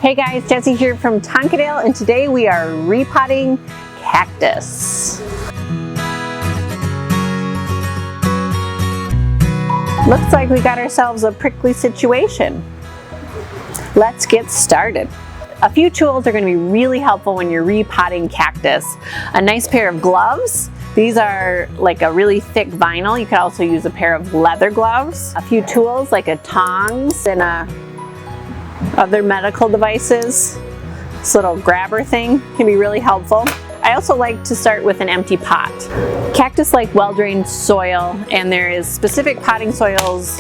Hey guys, Jessie here from Tonkadale, and today we are repotting cactus. Looks like we got ourselves a prickly situation. Let's get started. A few tools are going to be really helpful when you're repotting cactus. A nice pair of gloves. These are like a really thick vinyl. You could also use a pair of leather gloves. A few tools like a tongs and other medical devices. This little grabber thing can be really helpful. I also like to start with an empty pot. Cactus like well-drained soil, and there is specific potting soils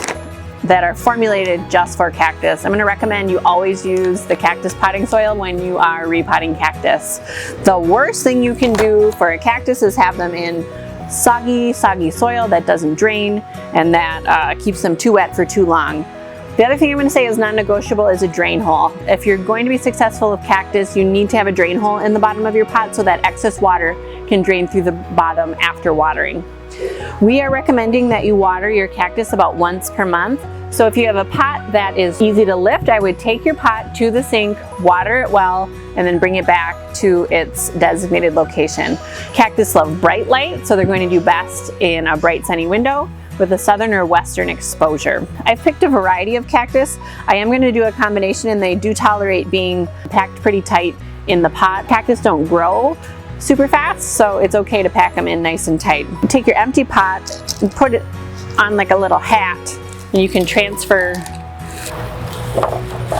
that are formulated just for cactus. I'm going to recommend you always use the cactus potting soil when you are repotting cactus. The worst thing you can do for a cactus is have them in soggy soil that doesn't drain and that keeps them too wet for too long. The other thing I'm going to say is non-negotiable is a drain hole. If you're going to be successful with cactus, you need to have a drain hole in the bottom of your pot so that excess water can drain through the bottom after watering. We are recommending that you water your cactus about once per month. So if you have a pot that is easy to lift, I would take your pot to the sink, water it well, and then bring it back to its designated location. Cactus love bright light, so they're going to do best in a bright sunny window with a southern or western exposure. I've picked a variety of cactus. I am going to do a combination, and they do tolerate being packed pretty tight in the pot. Cactus don't grow super fast, so it's okay to pack them in nice and tight. Take your empty pot and put it on like a little hat, and you can transfer,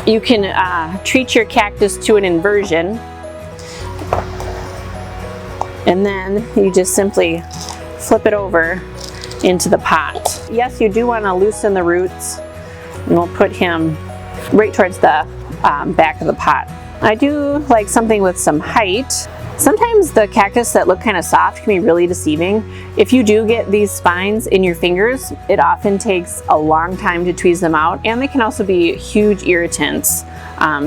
you can treat your cactus to an inversion, and then you just simply flip it over into the pot. Yes, you do want to loosen the roots, and we'll put him right towards the back of the pot. I do like something with some height. Sometimes the cactus that look kind of soft can be really deceiving. If you do get these spines in your fingers, it often takes a long time to tweeze them out, and they can also be huge irritants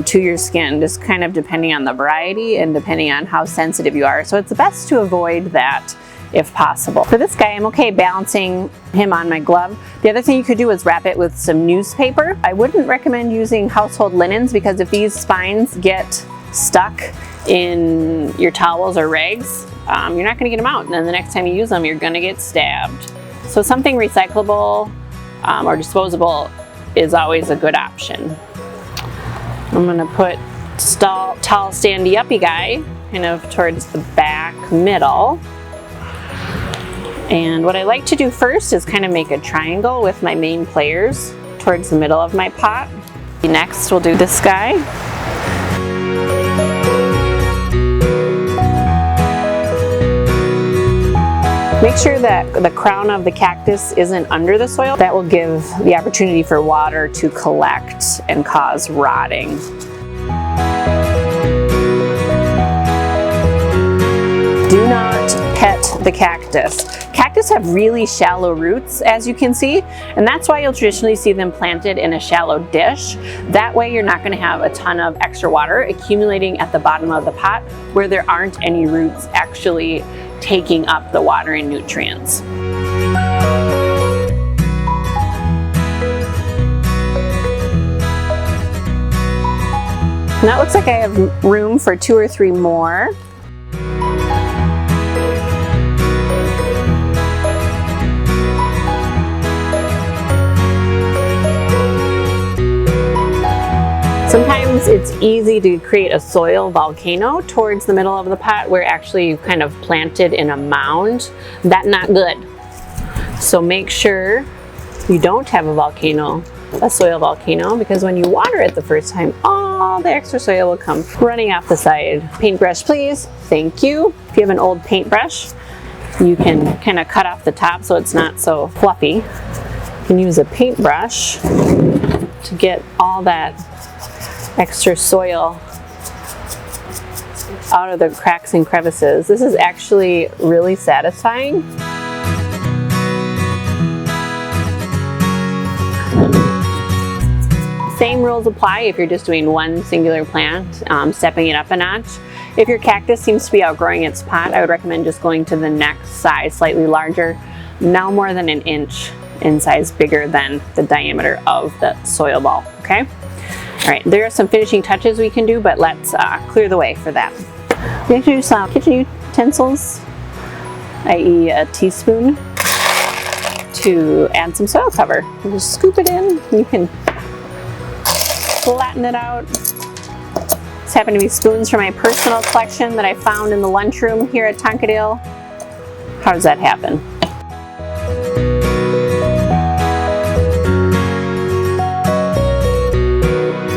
to your skin, just kind of depending on the variety and depending on how sensitive you are. So it's best to avoid that if possible. For this guy, I'm okay balancing him on my glove. The other thing you could do is wrap it with some newspaper. I wouldn't recommend using household linens, because if these spines get stuck in your towels or rags, you're not going to get them out, and then the next time you use them, you're going to get stabbed. So something recyclable or disposable is always a good option. I'm going to put tall standy uppy guy kind of towards the back middle. And what I like to do first is kind of make a triangle with my main players towards the middle of my pot. Next, we'll do this guy. Make sure that the crown of the cactus isn't under the soil. That will give the opportunity for water to collect and cause rotting. Do not pet the cactus. Cactus have really shallow roots, as you can see, and that's why you'll traditionally see them planted in a shallow dish. That way you're not going to have a ton of extra water accumulating at the bottom of the pot where there aren't any roots actually taking up the water and nutrients. Now it looks like I have room for 2 or 3 more. Sometimes it's easy to create a soil volcano towards the middle of the pot where actually you've kind of planted in a mound. That's not good. So make sure you don't have a soil volcano, because when you water it the first time, all the extra soil will come running off the side. Paintbrush, please. Thank you. If you have an old paintbrush, you can kind of cut off the top so it's not so fluffy. You can use a paintbrush to get all that extra soil out of the cracks and crevices. This is actually really satisfying. Same rules apply if you're just doing one singular plant, stepping it up a notch. If your cactus seems to be outgrowing its pot, I would recommend just going to the next size, slightly larger, no more than 1 inch in size, bigger than the diameter of the soil ball, okay? All right, there are some finishing touches we can do, but let's clear the way for that. We have to use some kitchen utensils, i.e. a teaspoon, to add some soil cover. You just scoop it in, and you can flatten it out. This happen to be spoons from my personal collection that I found in the lunchroom here at Tonkadale. How does that happen?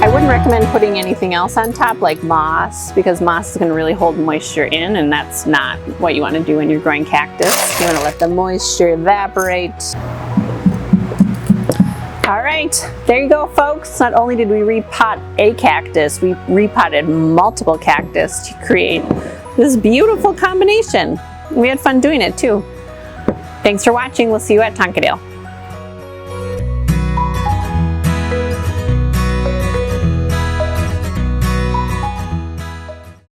I wouldn't recommend putting anything else on top like moss, because moss is going to really hold moisture in, and that's not what you want to do when you're growing cactus. You want to let the moisture evaporate. All right, there you go, folks. Not only did we repot a cactus, we repotted multiple cactus to create this beautiful combination. We had fun doing it too. Thanks for watching. We'll see you at Tonkadale.